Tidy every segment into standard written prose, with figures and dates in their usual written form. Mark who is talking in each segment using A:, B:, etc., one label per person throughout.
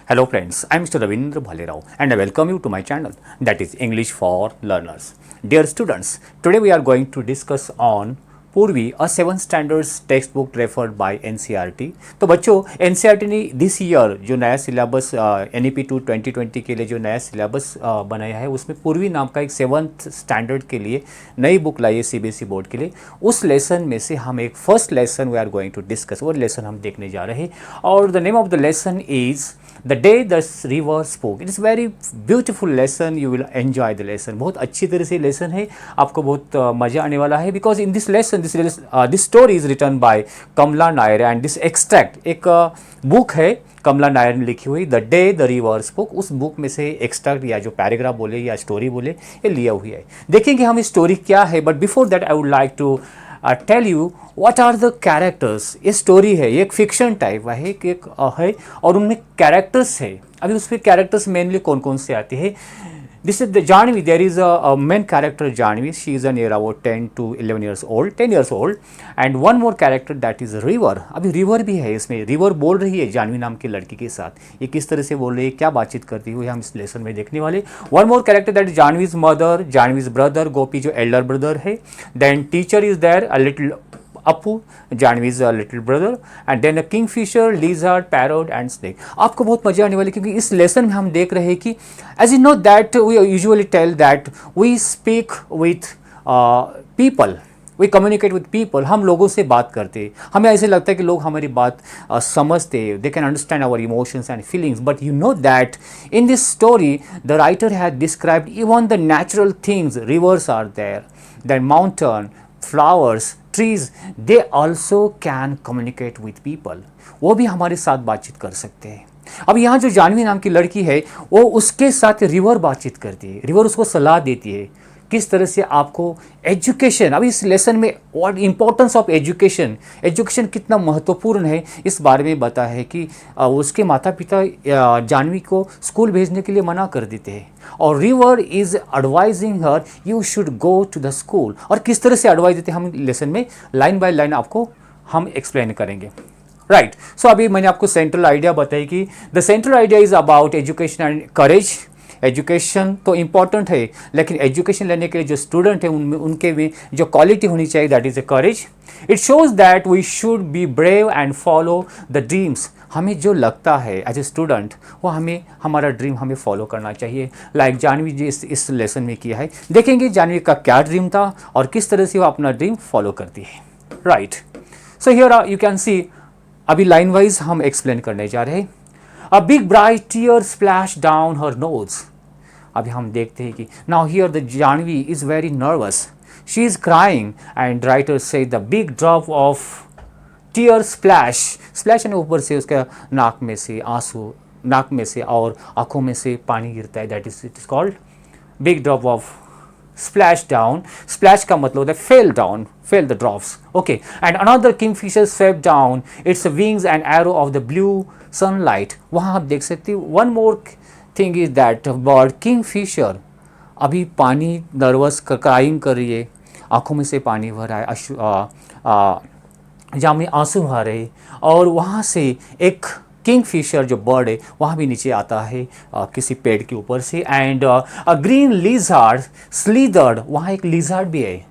A: Hello friends, I am Mr. Ravindra Bhalerao and I welcome you to my channel, that is English for Learners. Dear students, today we are going to discuss on Purvi, a 7th standards textbook referred by NCERT. तो बच्चों NCERT ने this year जो नया syllabus NEP 2 2020 के लिए जो नया syllabus बनाया है उसमें पूर्वी नाम का एक 7th स्टैंडर्ड के लिए नई बुक लाई है CBSE बोर्ड के लिए. उस लेसन में से हम एक first lesson we are going to discuss, वो लेसन हम देखने जा रहे हैं और the name of the lesson is the day the river spoke. It is very beautiful lesson, you will enjoy the lesson. बहुत अच्छी तरह से लेसन है, आपको बहुत मज़ा आने वाला है because in this lesson this story is written by Kamala Nair and this extract एक बुक है कमला नायर ने लिखी हुई, the day the river spoke. उस बुक में से एक्सट्रैक्ट या जो पैराग्राफ बोले या स्टोरी बोले ये लिया हुई है. देखेंगे हम स्टोरी क्या है, but before that I would like to tell you what are the characters. ये स्टोरी है, ये एक फिक्शन टाइप है, एक है और उनमें कैरेक्टर्स है. अभी उस पर कैरेक्टर्स मेनली कौन कौन से आते हैं. This is the Janvi. There is a main character Janvi. She is near about 10 to 11 years old, 10 years old. And one more character that is river. अभी रिवर भी है इसमें. रिवर बोल रही है जानवी नाम की लड़की के साथ. ये किस तरह से बोल रही है, क्या बातचीत करती हुई हम इस लेसन में देखने वाले. One more character that is Janvi's mother, Janvi's brother Gopi जो एल्डर ब्रदर है. Then teacher is there, a little Appu, Janvi's little brother, and then a kingfisher, lizard, parrot and snake. आपको बहुत मजा आने वाली क्योंकि इस लेसन में हम देख रहे हैं कि as you know that we usually tell that we speak with people, we communicate with people. हम लोगों से बात करते हैं, हमें ऐसे लगता है कि लोग हमारी बात समझते हैं, they can understand our emotions and feelings. But you know that in this story the writer had described even the natural things. Rivers are there, then mountain, flowers, trees, they also can communicate with people. वो भी हमारे साथ बातचीत कर सकते हैं. अब यहाँ जो जानवी नाम की लड़की है वो उसके साथ रिवर बातचीत करती है. रिवर उसको सलाह देती है किस तरह से आपको एजुकेशन. अभी इस लेसन में what importance of education, education कितना महत्वपूर्ण है इस बारे में बता है कि उसके माता पिता जानवी को स्कूल भेजने के लिए मना कर देते हैं और river is advising her you should go to the school. और किस तरह से एडवाइस देते हैं हम लेसन में लाइन बाय लाइन आपको हम एक्सप्लेन करेंगे. राइट. सो अभी मैंने आपको सेंट्रल आइडिया बताई कि the central idea is about education and courage. Education तो इम्पॉर्टेंट है लेकिन एजुकेशन लेने के लिए जो स्टूडेंट है उनमें उनके में जो क्वालिटी होनी चाहिए that is a courage. It shows that we should be brave and follow the dreams. हमें जो लगता है एज ए स्टूडेंट वो हमें हमारा ड्रीम हमें फॉलो करना चाहिए. लाइक जानवी जी इस लेसन में किया है. देखेंगे जानवी का क्या ड्रीम था और किस तरह से वो अपना ड्रीम फॉलो करती है. Right. So here you can see अभी लाइन वाइज हम एक्सप्लेन करने जा रहे हैं. A big bright tear splash down her nose. अभी हम देखते हैं कि now here the Janvi is very nervous. She is crying and writer says the big drop of tear splash. Splash यानी ऊपर से उसका नाक में से आंसू, नाक में से और आंखों में से पानी गिरता है. That is it is called big drop of splash down. Splash का मतलब है fell down, fell the drops. Okay. And another kingfisher swept down its wings and arrow of the blue sunlight. वहाँ आप देख सकते हो. One more thing is that bird kingfisher अभी पानी नर्वस क्राइंग कर रही है, आँखों में से पानी भर रहा है, जहाँ में आंसू आ रहे और वहाँ से एक किंगफिशर जो बर्ड है वहाँ भी नीचे आता है किसी पेड़ के ऊपर से. And a green lizard slithered. वहाँ एक लिजार्ड भी है,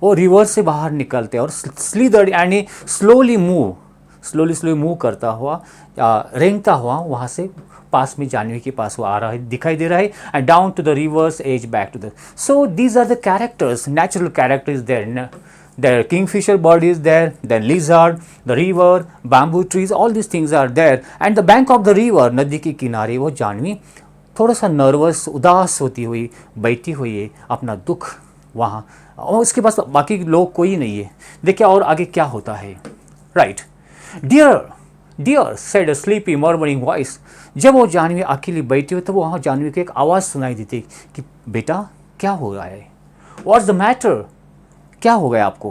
A: वो रिवर से बाहर निकलते हैं और स्लीदर्ड यानी स्लोली मूव करता हुआ रेंगता हुआ वहाँ से पास में जानवी के पास वो आ रहा है, दिखाई दे रहा है. And down to the river's edge back to the. So these are the characters, natural characters there. The kingfisher bird is there, then lizard, the river, bamboo trees, all these things are there. And the bank of the river, नदी के किनारे वो जानवी थोड़ा सा nervous, उदास होती हुई बैठी हुई है, अपना दुख वहाँ, और उसके पास बाकी लोग कोई नहीं है. देखिए और आगे क्या होता है. Right. Dear said a sleepy murmuring voice. जब वो जानवी अकेली बैठी हुई तो वहाँ जानवी को एक आवाज़ सुनाई देती कि बेटा क्या हो रहा है. What's the matter? क्या हो गया आपको.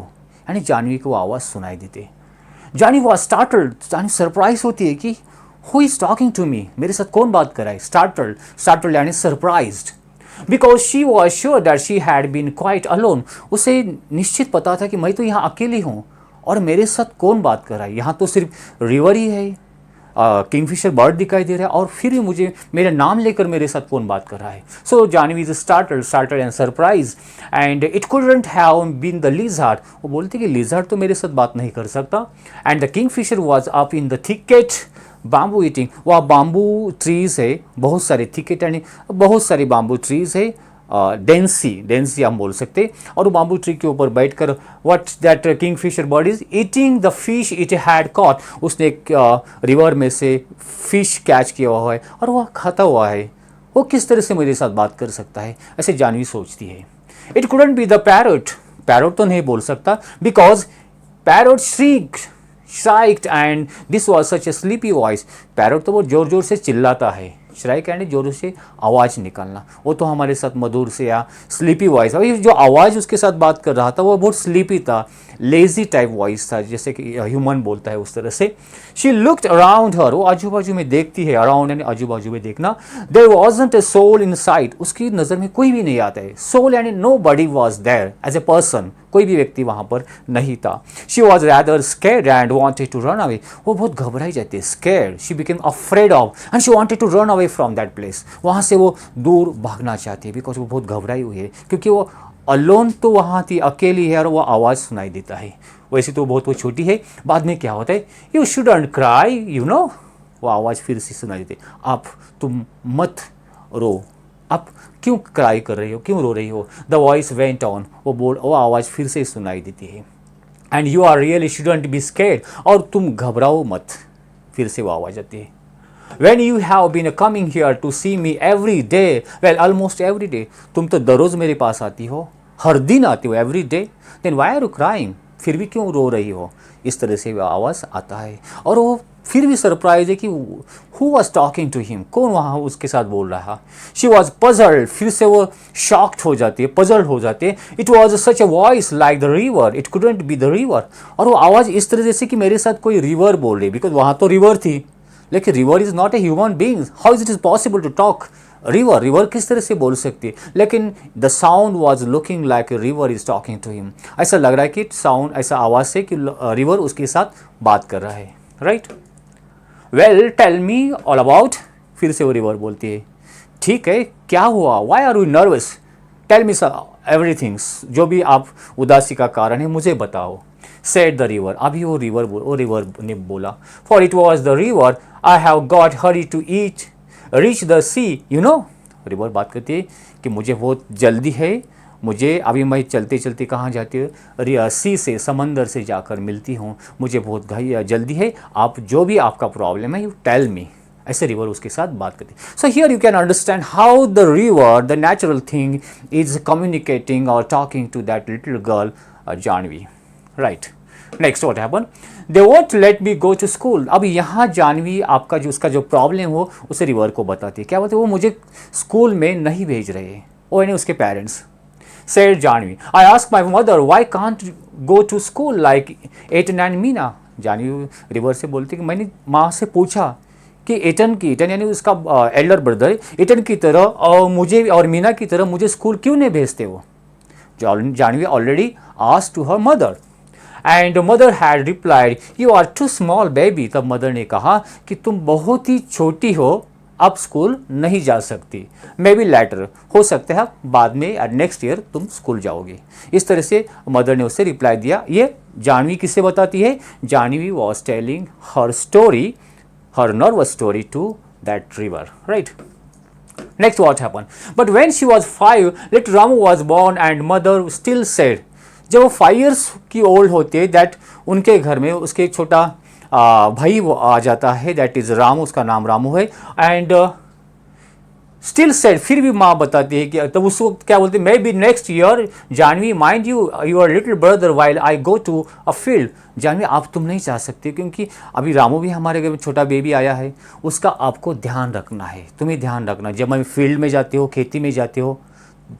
A: यानी जानवी को आवाज़ सुनाई देती. Janvi was startled. Janvi surprise होती है कि who is talking to me, मेरे साथ कौन बात कर रहा है. स्टार्टल्ड यानी surprised. Because she was sure that she had been quite alone. उसे निश्चित पता था कि मैं तो यहाँ अकेली हूँ और मेरे साथ कौन बात कर रहा है. यहाँ तो सिर्फ रिवर ही है, किंगफिशर बर्ड दिखाई दे रहा है और फिर भी मुझे मेरा नाम लेकर मेरे साथ कौन बात कर रहा है. So Janvi is started and surprise and it couldn't have been the lizard. वो बोलते कि लिजर्ड तो मेरे साथ बात नहीं कर सकता. And the Kingfisher was up in the thicket bamboo eating. वह बाम्बू ट्रीज है, बहुत सारे थिकेट यानी बहुत सारी बाम्बू ट्रीज है, डेंसी हम बोल सकते. और वो बाम्बू ट्री के ऊपर बैठकर what that Kingfisher bird is eating the fish it had cot. उसने एक रिवर में से फिश कैच किया हुआ है और वह खाता हुआ है. वो किस तरह से मेरे साथ बात कर सकता है, ऐसे जानवी सोचती है. It couldn't be the parrot. Parrot तो नहीं बोल सकता because parrot shrieked and this was such a sleepy voice. Parrot तो वो जोर जोर से चिल्लाता है. श्राइक यानी जोर से आवाज़ निकालना. वो तो हमारे साथ मधुर से या स्लीपी वॉइस. अभी जो आवाज़ उसके साथ बात कर रहा था वो बहुत स्लीपी था, लेजी टाइप वॉइस था, जैसे कि ह्यूमन बोलता है उस तरह से. शी लुक्ड अराउंड हर. वो आजू बाजू में देखती है. अराउंड यानी आजू बाजू में देखना. There wasn't a soul in sight. उसकी नज़र में कोई भी नहीं आता है. सोल यानी nobody was there as a person. कोई भी व्यक्ति वहाँ पर नहीं था. She was rather scared and wanted to run away. वो बहुत घबराई जाती है. Scared, she became afraid of and she wanted to run away from that place. वहाँ से वो दूर भागना चाहती है बिकॉज वो बहुत घबराई हुई है, क्योंकि वो अलोन तो वहाँ थी, अकेली है और वो आवाज़ सुनाई देता है. वैसे तो बहुत वो छोटी है. बाद में क्या होता है, you shouldn't cry you know. वो आवाज़ फिर से सुनाई देती है, आप तुम मत रो. आप क्यों क्राई कर रही हो, क्यों रो रही हो. The voice went on. वो आवाज़ फिर से सुनाई देती है. And you are really shouldn't be scared. और तुम घबराओ मत. फिर से वो आवाज़ आती है. When you have been coming here to see me every day, well almost every day, तुम तो दररोज मेरे पास आती हो, हर दिन आती हो, every day, then why are you crying? फिर भी क्यों रो रही हो. इस तरह से वह आवाज़ आता है. और वो फिर भी सरप्राइज है कि who was talking to him, कौन वहाँ उसके साथ बोल रहा. She was puzzled. फिर से वो shocked हो जाती है, puzzled हो जाती है. It was such a voice like the river, it couldn't be the river. और वो आवाज़ इस तरह जैसे कि मेरे साथ कोई रिवर बोल रही, बिकॉज वहाँ तो रिवर थी, लेकिन river is not a human being. How is it possible to talk. River किस तरह से बोल सकती है. लेकिन the sound was looking like a river is talking to him. ऐसा लग रहा है कि साउंड ऐसा आवाज़ से कि रिवर उसके साथ बात कर रहा है. Right. Well tell me all about. फिर से वो रिवर बोलती है, ठीक है क्या हुआ, why are you nervous, tell me everything. जो भी आप उदासी का कारण है मुझे बताओ. Said the river. अभी वो रिवर ने बोला, for it was the river I have got hurry to eat reach the sea you know. River बात करती है कि मुझे बहुत जल्दी है, मुझे अभी मैं चलते चलते कहाँ जाती हूँ, सी से समंदर से जाकर मिलती हूँ, मुझे बहुत जल्दी है, आप जो भी आपका प्रॉब्लम है यू टेल मी. ऐसे रिवर उसके साथ बात करती. So here you can understand how the river the natural thing is communicating और talking to that little girl Janvi. Right. Next what happen, they won't let me go to school. अब यहाँ जानवी आपका जो उसका जो प्रॉब्लम हो उसे रिवर को बताती है. क्या बोलते, वो मुझे स्कूल में नहीं भेज रहे, वो यानी उसके parents. Said Janvi, I ask my mother why can't go to school like Eton and Meena. Janvi river से बोलती कि मैंने माँ से पूछा कि एटन यानी उसका एल्डर ब्रदर, एटन की तरह और मुझे और मीना की तरह मुझे स्कूल क्यों नहीं भेजते वो. Janvi already asked to her mother and mother had replied you are too small baby. तब मदर ने कहा कि तुम बहुत ही छोटी हो, अब स्कूल नहीं जा सकती. मे बी लेटर, हो सकता है बाद में नेक्स्ट ईयर तुम स्कूल जाओगे. इस तरह से मदर ने उससे रिप्लाई दिया. ये जानवी किससे बताती है, Janvi was telling her story, her nervous story to that river. Right. Next what happened? But when she was 5, little Ramu was born and mother still said. जब वो 5 years की ओल्ड होती है, दैट उनके घर में उसके एक छोटा भाई वो आ जाता है, दैट इज़ रामू, उसका नाम रामू है. एंड स्टिल सेड, फिर भी माँ बताती है कि तब उस वक्त क्या बोलते, maybe next year Janvi mind you your little brother while I go to a field. Janvi आप तुम नहीं जा सकते क्योंकि अभी रामू भी हमारे घर में छोटा बेबी आया है, उसका आपको ध्यान रखना है, तुम्हें ध्यान रखना. जब मैं फील्ड में जाती हो, खेती में जाते हो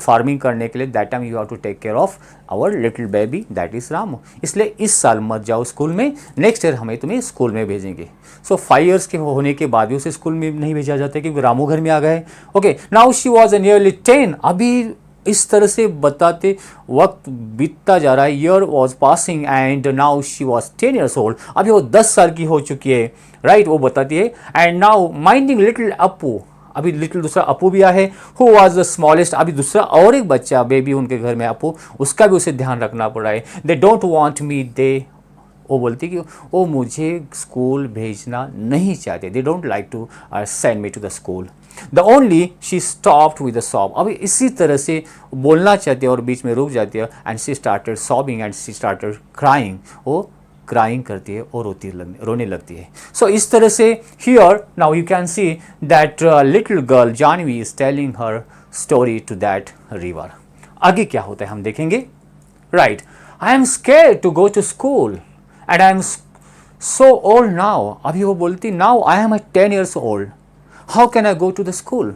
A: फार्मिंग करने के लिए, that time you have to take care of our little baby that is Ramu. इसलिए इस साल मत जाओ स्कूल में, नेक्स्ट ईयर हमें तुम्हें स्कूल में भेजेंगे. सो 5 years के होने के बाद भी उसे स्कूल में नहीं भेजा जाता क्योंकि रामू घर में आ गए. Okay, now she was nearly 10. अभी इस तरह से बताते वक्त बीतता जा रहा है। Year was passing and now she was 10 years old, अभी वो 10 साल की हो चुकी है, राइट वो बताती है। एंड नाउ माइंडिंग लिटिल अपू, अभी लिटिल दूसरा अपू भी आया है। हु वॉज द स्मॉलेस्ट, अभी दूसरा और एक बच्चा बेबी उनके घर में अपू, उसका भी उसे ध्यान रखना पड़ रहा है। दे डोंट वॉन्ट मी, दे वो बोलती कि वो मुझे स्कूल भेजना नहीं चाहते, they don't like to send me to the school. The only she stopped with the sob, अभी इसी तरह से बोलना चाहती है और बीच में रुक जाती है। And she started sobbing and she started crying, वो क्राइंग करती है और रोने लगती है। सो इस तरह से here now you can see that little girl Janvi is telling her story to that river. आगे क्या होता है हम देखेंगे, right. I am scared to go to school and I am so old now, अभी वो बोलती now I am 10 years old, how can I go to the school,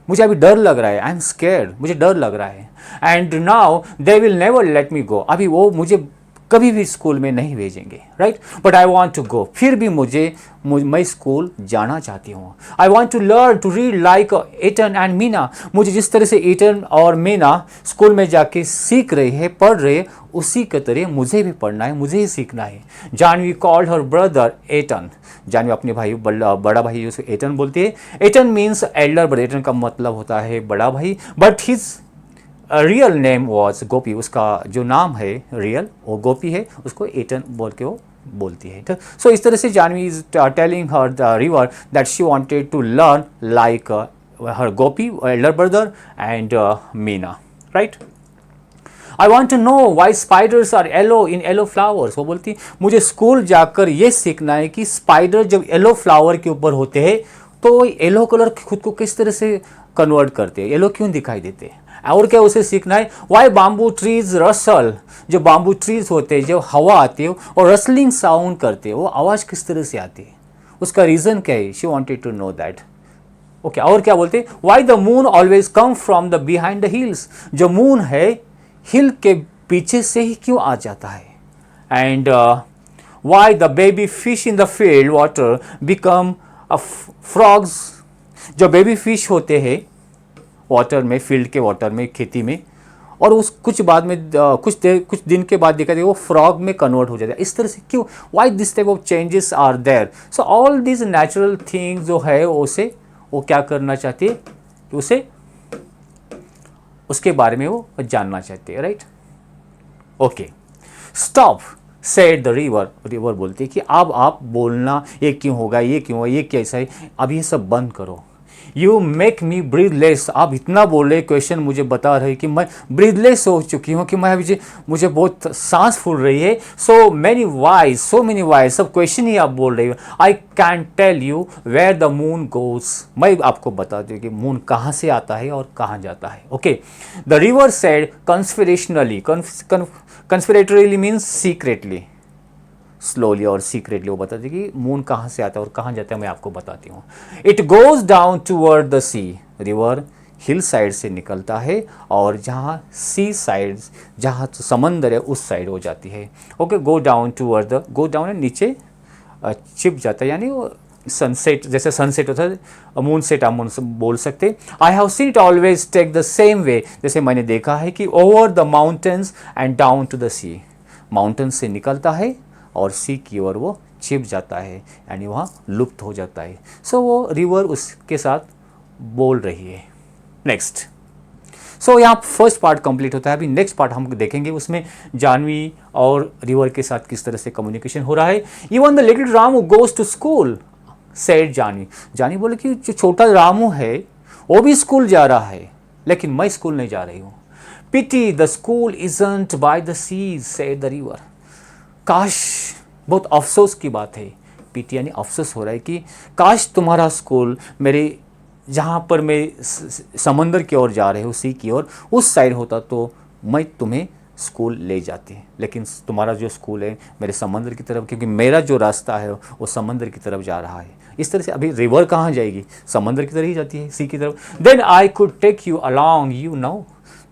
A: मुझे अभी डर लग रहा है, आई एम स्केर्ड, मुझे डर लग रहा है। And now they will never let me go, अभी वो मुझे कभी भी स्कूल में नहीं भेजेंगे, right. But I want to go, फिर भी मैं स्कूल जाना चाहती हूँ। I want to learn to read like Eton and Meena, मुझे जिस तरह से एटन और मीना स्कूल में जाके सीख रहे हैं, पढ़ रहे हैं, उसी के तरह मुझे भी पढ़ना है, मुझे ही सीखना है। Janvi called her brother Ettan, Janvi अपने भाई बड़ा भाई उसे एटन बोलती है। Ettan means elder brother, Ettan का मतलब होता है बड़ा भाई। But his real name was Gopi, उसका जो नाम है रियल वो गोपी है, उसको एटन बोल के वो बोलती है। सो इस तरह से Janvi is telling her the river that she wanted to learn like her Gopi elder brother and Meena, right. I want to know why spiders are yellow in yellow flowers, वो बोलती मुझे स्कूल जाकर ये सीखना है कि स्पाइडर जब येलो फ्लावर के ऊपर होते हैं तो येलो कलर खुद को किस तरह से कन्वर्ट करते हैं, येलो क्यों दिखाई देते हैं। और क्या उसे सीखना है, वाई बाम्बू ट्रीज रसल, जो बाम्बू ट्रीज होते हैं जब हवा आती है और रसलिंग साउंड करते हैं, वो आवाज़ किस तरह से आती है, उसका रीज़न क्या है, she wanted to know that. Okay, और क्या बोलते हैं, why the moon always come from the behind the hills, जो मून है हिल के पीछे से ही क्यों आ जाता है। And why the baby fish in the field water become frogs, जो बेबी फिश होते हैं वाटर में, फील्ड के वाटर में, खेती में, और उस कुछ बाद में कुछ दिन के बाद देखा जाए वो फ्रॉग में कन्वर्ट हो जाता है। इस तरह से क्यों, why this type of changes are there. So all this natural things जो है उसे वो क्या करना चाहती है कि उसे उसके बारे में वो जानना चाहते हैं, right. Okay, stop said the river, river बोलती है कि अब आप बोलना ये क्यों होगा, ये क्यों होगा, ये कैसा है, अब ये सब बंद करो। यू मेक मी ब्रीदलेस, आप इतना बोल रहे, क्वेश्चन मुझे बता रहे कि मैं ब्रीदलेस हो चुकी हूँ, कि मैं मुझे बहुत सांस फूल रही है। सो मेनी वाइज, सब क्वेश्चन ही आप बोल रही हो। I can tell you where the moon goes, मैं आपको बता दूँ कि मून कहाँ से आता है और कहाँ जाता है। Okay, the river said conspiratorially, conspiratorially means secretly, slowly और सीक्रेटली वो बताती कि मून कहाँ से आता है और कहाँ जाता है, मैं आपको बताती हूँ। It goes down toward the sea, river hill side से निकलता है और जहाँ सी साइड, जहाँ समंदर है उस साइड हो जाती है। Okay, go down toward the, go down है नीचे छिप जाता है, यानी वो सनसेट, जैसे सनसेट होता है, मून सेट आप बोल सकते। I have seen it always take the same way, जैसे मैंने देखा है कि over the mountains and down to the sea, mountain से निकलता है और सी की ओर वो छिप जाता है, यानी वहाँ लुप्त हो जाता है। सो वो रिवर उसके साथ बोल रही है। नेक्स्ट, सो यहाँ फर्स्ट पार्ट कंप्लीट होता है। अभी नेक्स्ट पार्ट हम देखेंगे, उसमें जानवी और रिवर के साथ किस तरह से कम्युनिकेशन हो रहा है। Even the little Ramu goes to school said Janvi, Janvi बोले कि जो छोटा रामू है वो भी स्कूल जा रहा है, लेकिन मैं स्कूल नहीं जा रही हूँ। Pity the school isn't by the sea said the river, काश, बहुत अफसोस की बात है, पीटी यानी अफसोस हो रहा है कि काश तुम्हारा स्कूल मेरे जहाँ पर मैं समंदर की ओर जा रहे हो, सी की ओर, उस साइड होता तो मैं तुम्हें स्कूल ले जाती, लेकिन तुम्हारा जो स्कूल है मेरे समंदर की तरफ, क्योंकि मेरा जो रास्ता है वो समंदर की तरफ जा रहा है। इस तरह से अभी रिवर कहाँ जाएगी, समंदर की तरफ ही जाती है, सी की तरफ। Then I could take you along, you know,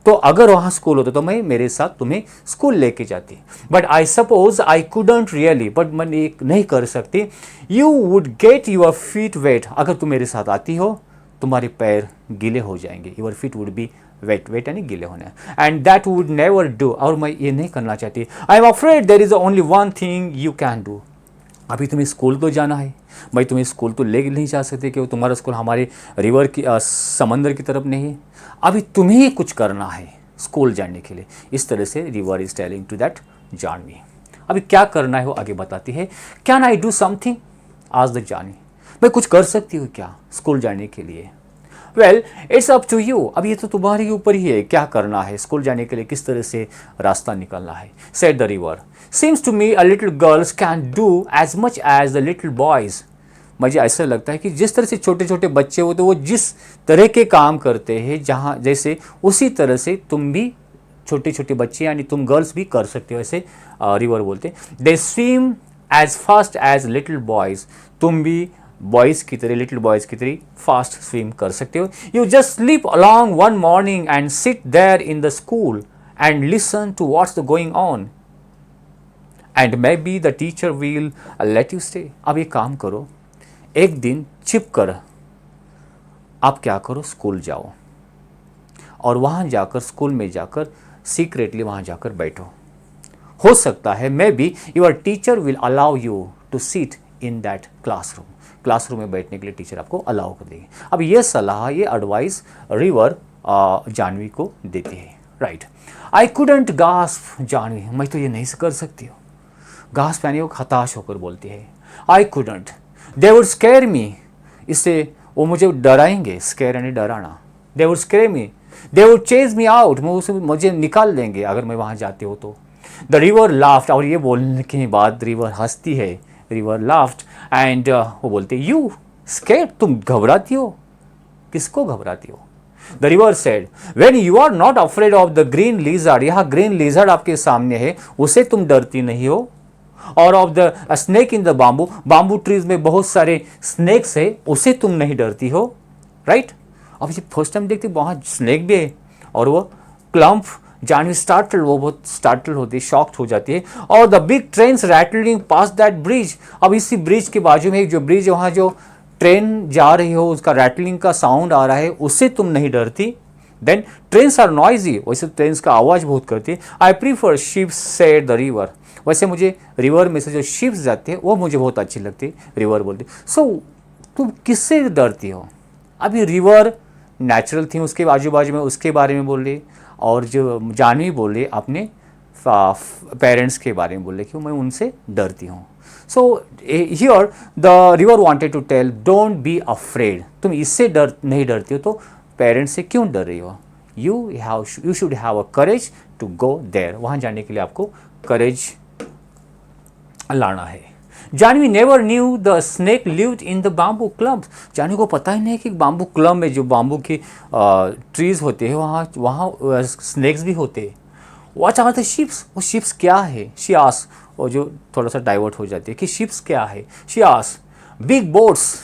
A: तो अगर वहाँ स्कूल होता तो मैं मेरे साथ तुम्हें स्कूल लेके जाती, but I suppose I couldn't really, but मैं नहीं कर सकती। You would get your feet wet, अगर तुम मेरे साथ आती हो तुम्हारे पैर गीले हो जाएंगे, your feet would be wet, wet यानी गीले होने, and that would never do, और मैं ये नहीं करना चाहती। I am afraid there is only one thing you can do. अभी तुम्हें स्कूल तो जाना है, भाई तुम्हें स्कूल तो ले नहीं जा सकते कि तुम्हारा स्कूल हमारे रिवर की समंदर की तरफ नहीं है, अभी तुम्हें ही कुछ करना है स्कूल जाने के लिए। इस तरह से river is telling to that Janvi. अभी क्या करना है वो आगे बताती है। कैन आई डू समथिंग आज द जानी, मैं कुछ कर सकती हूँ क्या स्कूल जाने के लिए। Well it's up to you, अब ये तो तुम्हारे ऊपर ही है क्या करना है स्कूल जाने के लिए, किस तरह से रास्ता निकलना है। Said the river, seems to me a little girls can do as much as the little boys. मुझे ऐसा लगता है कि जिस तरह से छोटे छोटे बच्चे होते हैं वो जिस तरह के काम करते हैं जहाँ जैसे, उसी तरह से तुम भी छोटे छोटे बच्चे यानी तुम गर्ल्स भी कर सकते हो, ऐसे रिवर बोलते हैं। They swim as fast as little boys, तुम भी बॉयज़ की तरह, लिटिल बॉयज़ की तरह फास्ट स्विम कर सकते हो। You just sleep along one morning and sit there in the school and listen to what's the going on and maybe the teacher will let you stay. अब ये काम करो, एक दिन छिप कर आप क्या करो, स्कूल जाओ और वहाँ जाकर स्कूल में जाकर सीक्रेटली वहाँ जाकर बैठो। हो सकता है maybe your teacher will allow you to sit in that classroom, classroom में बैठने के लिए टीचर आपको अलाउ कर देगी। अब ये सलाह, ये एडवाइस रिवर जानवी को देती है। Right, I couldn't gasp Janvi, मैं तो ये नहीं कर सकती हूँ। गास्प यानी वो हताश होकर बोलती है। I couldn't, they would scare me, इससे वो मुझे डराएंगे, स्केयर यानी डराना। They would scare me, they would chase me out, मुझे निकाल देंगे अगर मैं वहाँ जाती हूँ तो। द रिवर लाफ्ट, और ये बोलने के बाद रिवर हंसती है। रिवर लाफ्ट एंड वो बोलते यू स्केयर, तुम घबराती हो, किसको घबराती हो। The river said, when you are not afraid of the green lizard, यहाँ ग्रीन लिजर्ड आपके सामने है, उसे तुम डरती नहीं हो। और of the snake in the bamboo, bamboo trees में बहुत सारे स्नेक्स है, उसे तुम नहीं डरती हो। राइट, अब जब फर्स्ट टाइम देखती वहाँ स्नेक भी है और वो क्लम्प, जानवी स्टार्टल, वो बहुत स्टार्टल होती है, शॉक्ड हो जाती है। और the big trains rattling pass that bridge, अब इसी ब्रिज के बाजू में एक जो ब्रिज वहाँ जो ट्रेन जा रही हो उसका रैटलिंग का साउंड आ रहा है, उससे तुम नहीं डरती। देन ट्रेन्स आर नॉइजी, वैसे ट्रेन्स का आवाज़ बहुत करती है। I prefer ships said the river, वैसे मुझे रिवर में से जो शिप्स जाते हैं वो मुझे बहुत अच्छी लगती है, रिवर बोलती। सो तुम किससे डरती हो। अभी रिवर नेचुरल थी, उसके आजू बाजू में उसके बारे में बोल रही, और जो जानवी बोल रही अपने पेरेंट्स के बारे में बोल रही कि मैं उनसे डरती हूँ। So here the river wanted to tell don't be afraid, तुम इससे नहीं डरती हो तो पेरेंट्स से क्यों डर रही हो। You should have a courage to go there, वहाँ जाने के लिए आपको करेज लाना है। Janvi never knew the snake lived in the bamboo clump, Janvi को पता ही नहीं कि बाम्बू क्लम्प में जो बाम्बू की ट्रीज होते हैं वहाँ स्नेक्स भी होते हैं। व्हाट आर द शिप्स, वो शिप्स क्या है। शी आस्क, वो जो थोड़ा सा डाइवर्ट हो जाती है कि शिप्स क्या है। She ask big boats,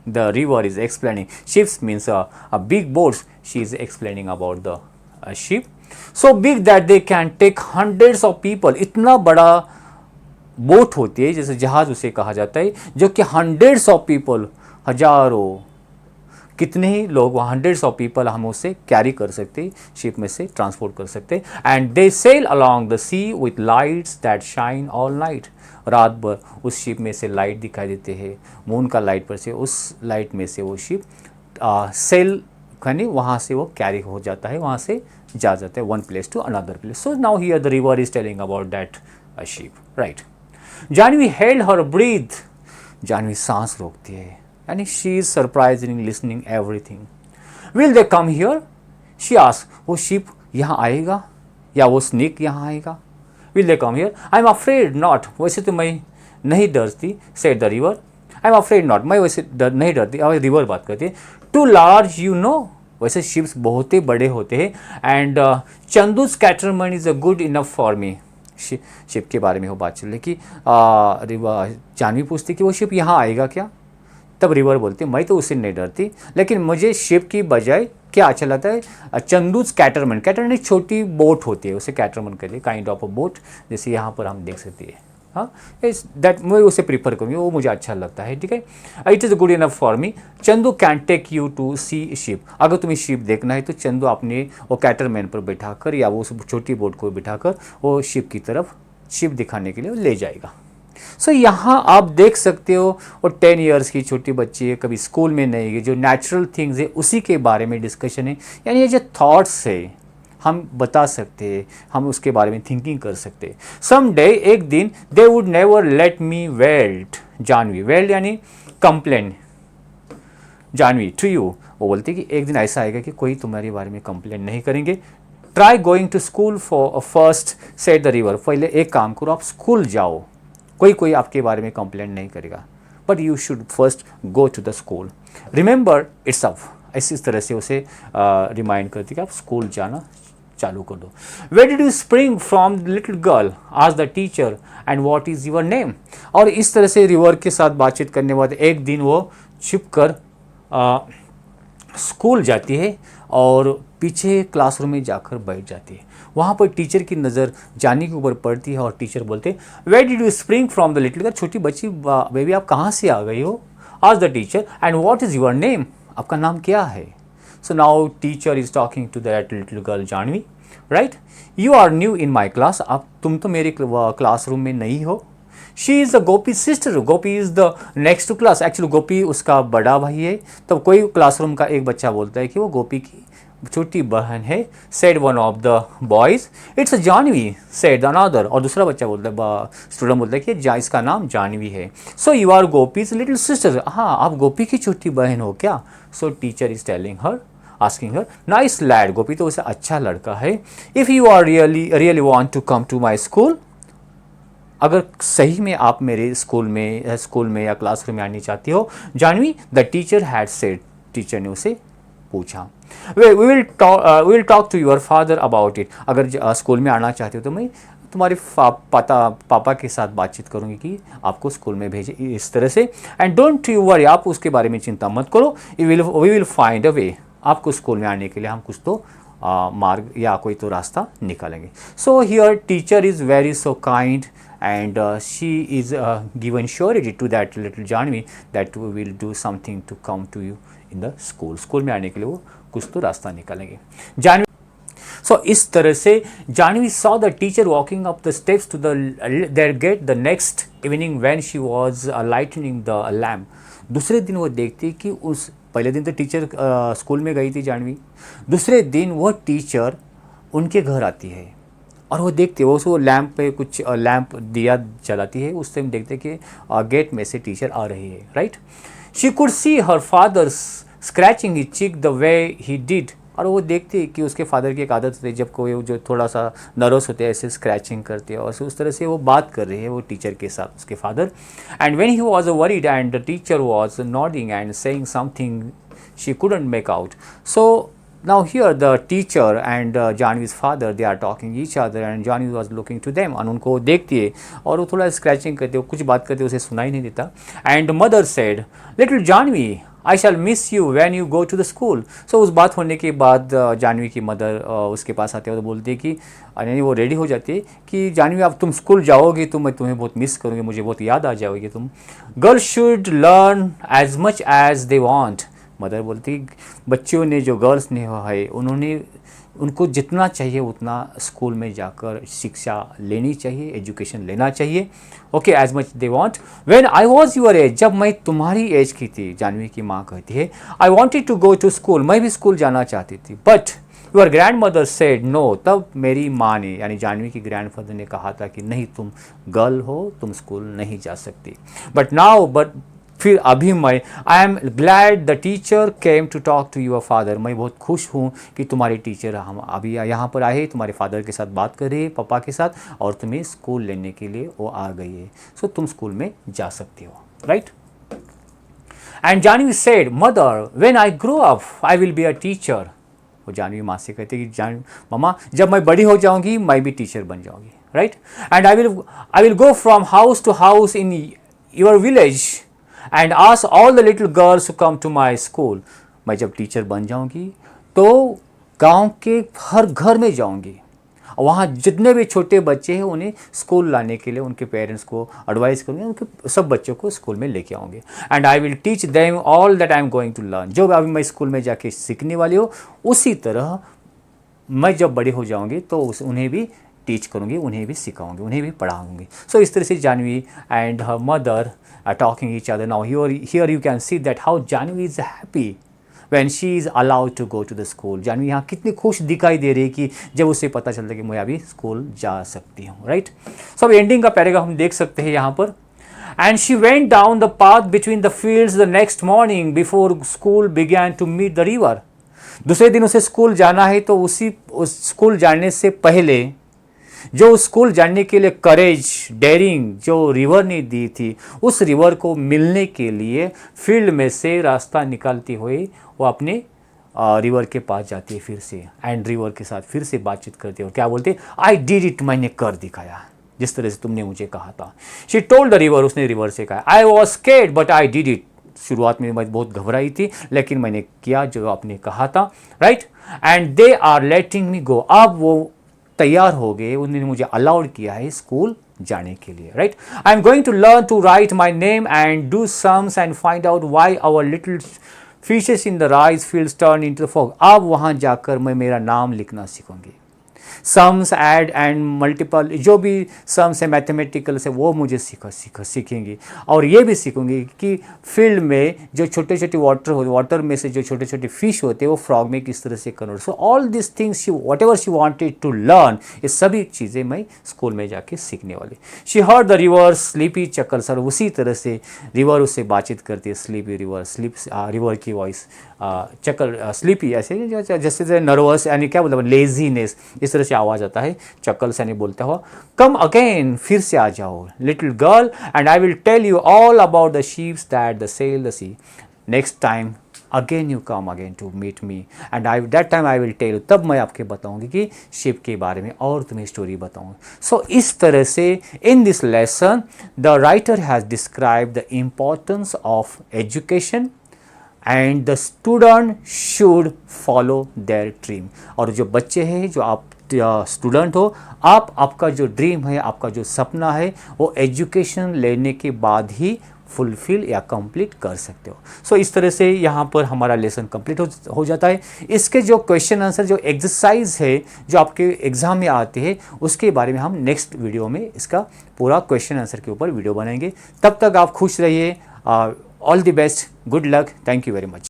A: the river is explaining, ships means a big boats, she is explaining about the ship. So big that they can take hundreds of people, इतना बड़ा बोट होती है जैसे जहाज उसे कहा जाता है, जो कि हंड्रेड्स ऑफ पीपल, हजारों, कितने ही लोग, हंड्रेड्स ऑफ पीपल हम उससे कैरी कर सकते, शिप में से ट्रांसपोर्ट कर सकते। And they sail along the sea with lights that shine all night, रात भर उस शिप में से लाइट दिखाई देते हैं, मून का लाइट पर से, उस लाइट में से वो शिप सेल यानी वहाँ से वो कैरी हो जाता है, वहाँ से जा जाता है one place to another place. So now here the river is telling about that ship. Right, Janvi held her breath, Janvi सांस रोकती है, यानी she is surprise in listening everything. Will they come here, she ask, वो ship यहाँ आएगा या वो snake यहाँ आएगा। Will they come here, I am afraid not, वैसे तो मैं नहीं डरती। Said the river, I am afraid not, मैं वैसे नहीं डरती। अब रिवर बात करती है। टू लार्ज यू नो, वैसे शिप्स बहुत ही बड़े होते हैं। And Chandu's catamaran is a good enough for me, ship के बारे में वो बात चल रही कि जानवी पूछती कि वो शिप यहाँ आएगा क्या। तब रिवर बोलती मैं तो उससे नहीं डरती, लेकिन मुझे शिप की बजाय क्या अच्छा लगता है, चंदूज कैटरमैन, कैटरमैन एक छोटी बोट होती है, उसे कैटरमैन कहते हैं, काइंड ऑफ अ बोट, जैसे यहाँ पर हम देख सकते हैं हाँ, इस दैट मैं उसे प्रीफर करूँगी, वो मुझे अच्छा लगता है, ठीक है। It is good enough for me. Chandu can take you to see ship. अगर तुम्हें शिप देखना है तो चंदू अपने वो कैटरमैन पर बैठाकर या वो छोटी बोट को बिठाकर वो शिप की तरफ शिप दिखाने के लिए ले जाएगा। सो यहाँ आप देख सकते हो वो 10 इयर्स की छोटी बच्ची है, कभी स्कूल में नहीं गई, जो नेचुरल थिंग्स है उसी के बारे में डिस्कशन है। यानी ये जो थॉट्स है हम बता सकते हैं, हम उसके बारे में थिंकिंग कर सकते हैं। सम डे, एक दिन, they would never let me welt Janvi. Welt यानी कंप्लेन, जानवी टू यू। वो बोलती कि एक दिन ऐसा आएगा कि कोई तुम्हारे बारे में कंप्लेन नहीं करेंगे। Try going to school for first, said the river. पहले एक काम करो, आप स्कूल जाओ, कोई आपके बारे में कंप्लेंट नहीं करेगा, but you should first go to the school. Remember it's up. इसी तरह से उसे रिमाइंड करती कि आप स्कूल जाना चालू कर दो। Where did you spring from the little girl, आज the teacher, and what is your name. और इस तरह से रिवर के साथ बातचीत करने के बाद एक दिन वो छिप कर स्कूल जाती है और पीछे क्लासरूम में जाकर बैठ जाती है। वहाँ पर टीचर की नज़र जानी के ऊपर पड़ती है और टीचर बोलते, where did you spring from the little girl. छोटी बच्ची, बेबी आप कहाँ से आ गई हो। आज the teacher, and what is your name, आपका नाम क्या है। So now teacher is talking to that little girl Janvi, right. You are new in my class, आप तुम तो मेरे क्लासरूम में नहीं हो। She is the Gopi sister, Gopi is the next to class. Actually Gopi उसका बड़ा भाई है। तब कोई क्लासरूम का एक बच्चा बोलता है कि वो गोपी की छोटी बहन है। Said one of the boys, it's Janvi, said another. और दूसरा बच्चा बोलता है, स्टूडेंट बोलता है कि इसका नाम जानवी है। So you are Gopi's little sister, हाँ आप गोपी की छोटी बहन हो क्या। So teacher is telling her, asking her, nice lad, Gopi तो उसे अच्छा लड़का है। If you are really want to come to my school, अगर सही में आप मेरे स्कूल में या क्लासरूम में आनी चाहती हो Janvi, the teacher had said, teacher ने उसे पूछा। We will talk to your father about it. अगर स्कूल में आना चाहते हो तो मैं तुम्हारे पापा के साथ बातचीत करूंगी कि आपको स्कूल में भेजे, इस तरह से। एंड डोंट यू वरी, आप उसके बारे में चिंता मत करो। वी विल फाइंड अ वे, आपको स्कूल में आने के लिए हम कुछ तो मार्ग या कोई तो रास्ता निकालेंगे। So here teacher is very so kind and she is given surety to that little Janvi that we will do something to come to you in the school. School में आने के लिए वो कुछ तो रास्ता निकालेंगे। जानवी, सो इस तरह से Janvi saw the teacher walking up the steps to their gate the next evening when she was lighting the lamp. दूसरे दिन वो देखती कि उस पहले दिन तो टीचर स्कूल में गई थी जानवी, दूसरे दिन वो टीचर उनके घर आती है और वो देखते वो उसको लैंप पे कुछ लैंप दिया जलाती है। उस टाइम देखते कि गेट में से टीचर आ रही है, right. She could see her father scratching his cheek the way he did. और वो देखते कि उसके फादर की एक आदत होती है, जब कोई जो थोड़ा सा नर्वस होते हैं ऐसे स्क्रैचिंग करते हैं, और उस तरह से वो बात कर रही है वो टीचर के साथ, उसके father. And when he was worried and the teacher was nodding and saying something she couldn't make out. So now here the teacher and Janvi's father, they are talking each other and Janvi was looking to them, और उनको देखती है और वो थोड़ा scratching करते हो, कुछ बात करते उसे सुनाई नहीं देता। And mother said, little Janvi I shall miss you when you go to the school. So उस बात होने के बाद जानवी की मदर उसके पास आते हैं और बोलती है कि यानी वो रेडी हो जाती है कि जानवी अब तुम स्कूल जाओगी तो मैं तुम्हें बहुत मिस करूँगी, मुझे बहुत याद आ जाओगी तुम। Girls should learn as much as they want. Mother बोलती बच्चियों ने, जो गर्ल्स ने है, उनको जितना चाहिए उतना स्कूल में जाकर शिक्षा लेनी चाहिए, एजुकेशन लेना चाहिए। Okay, as much as they. Want when I was your, age मैं तुम्हारी एज की थी, जानवी की माँ कहती है, I wanted to go to school, मैं भी स्कूल जाना चाहती थी, but your grandmother said no. तब मेरी माँ ने यानी जानवी की ग्रैंड फादर ने कहा था कि नहीं, तुम गर्ल हो, तुम स्कूल नहीं जा सकती। बट फिर अभी मैं, I am glad the teacher came to talk to your father. मैं बहुत खुश हूँ कि तुम्हारे टीचर हम अभी यहाँ पर आए, तुम्हारे फादर के साथ बात कर रहे हैं, पापा के साथ, और तुम्हें स्कूल लेने के लिए वो आ गई है। सो तुम स्कूल में जा सकती हो, right. And Janvi said, mother when I grow up I will be a teacher. वो जानवी माँ से कहते कि मम्मा जब मैं बड़ी हो जाऊँगी मैं भी टीचर बन जाऊँगी, right. And I will go from house to house in your village and ask all the little girls to come to my school. मैं जब टीचर बन जाऊंगी तो गांव के हर घर में जाऊंगी वहाँ जितने भी छोटे बच्चे हैं उन्हें स्कूल लाने के लिए उनके पेरेंट्स को एडवाइस करूँगी, उनके सब बच्चों को स्कूल में लेके आऊँगी। And I will teach them all that I am going to learn. जो अभी मैं स्कूल में जाके सीखने वाली हूँ उसी तरह मैं जब बड़ी हो जाऊँगी तो उन्हें भी टीच करूँगी, उन्हें भी सिखाऊंगी, उन्हें भी पढ़ाऊंगी। सो इस तरह से Janvi and her mother are talking each other. Now here you can see that how Janvi is happy when she is allowed to go to the school। जानवी यहाँ कितनी खुश दिखाई दे रही है कि जब उसे पता चलता है कि मैं अभी स्कूल जा सकती हूँ, राइट। सो अब एंडिंग का पैराग्राफ हम देख सकते हैं यहाँ पर। And she went down the path between the fields the next morning before school began to meet the river. दूसरे दिन उसे स्कूल जाना है तो उस स्कूल जाने से पहले जो स्कूल जाने के लिए करेज डेयरिंग जो रिवर ने दी थी, उस रिवर को मिलने के लिए फील्ड में से रास्ता निकालती हुई वो अपने रिवर के पास जाती है फिर से, एंड रिवर के साथ फिर से बातचीत करती है और क्या बोलते, आई डिड इट, मैंने कर दिखाया जिस तरह से तुमने मुझे कहा था। शी टोल्ड द रिवर, उसने रिवर से कहा, I was scared but I did it. शुरुआत में मैं बहुत घबराई थी लेकिन मैंने किया जो आपने कहा था, right. And they are letting me go. अब वो तैयार हो गए, उन्होंने मुझे अलाउड किया है स्कूल जाने के लिए, right. I am going to learn to write my name and do sums and find out why our little fishes in the rice fields turn into the fog. अब वहाँ जाकर मैं मेरा नाम लिखना सीखूंगी। सम्स ऐड एंड मल्टीपल जो भी सम्स है मैथमेटिकल से वो मुझे सीखेंगी। और ये भी सीखूंगी कि फील्ड में जो छोटे छोटे वाटर में से जो छोटे छोटे फिश होते हैं वो फ्रॉग में किस तरह से convert. So all this things she whatever she wanted to learn, ये सभी चीज़ें मैं स्कूल में जाके सीखने वाली। She heard the river sleepy chuckle. Sir उसी तरह से रिवर उससे बातचीत करती है, स्लीपी रिवर, रिवर की वॉइस चकल स्लीपी ऐसे जैसे नर्वस यानी क्या बोलते हैं लेजीनेस, इस तरह से आवाज़ आता है चकल से यानी बोलता हुआ। कम अगेन, फिर से आ जाओ little girl and I will tell you all about the ships that the sail the sea. Next time again you come again to meet me and I that time I will tell you, तब मैं आपके बताऊंगी कि ship के बारे में और तुम्हें स्टोरी बताऊंगा। सो इस तरह से इन this lesson the writer has describe the importance of education and the student should follow their dream. और जो बच्चे हैं, जो आप स्टूडेंट हो, आपका जो ड्रीम है, आपका जो सपना है, वो एजुकेशन लेने के बाद ही फुलफिल या कंप्लीट कर सकते हो। सो इस तरह से यहाँ पर हमारा लेसन कंप्लीट हो जाता है। इसके जो क्वेश्चन आंसर जो एक्सरसाइज है जो आपके एग्जाम में आते हैं उसके बारे में हम नेक्स्ट वीडियो में इसका पूरा क्वेश्चन आंसर के ऊपर वीडियो बनाएंगे। तब तक आप खुश रहिए। All the best, good luck, thank you very much.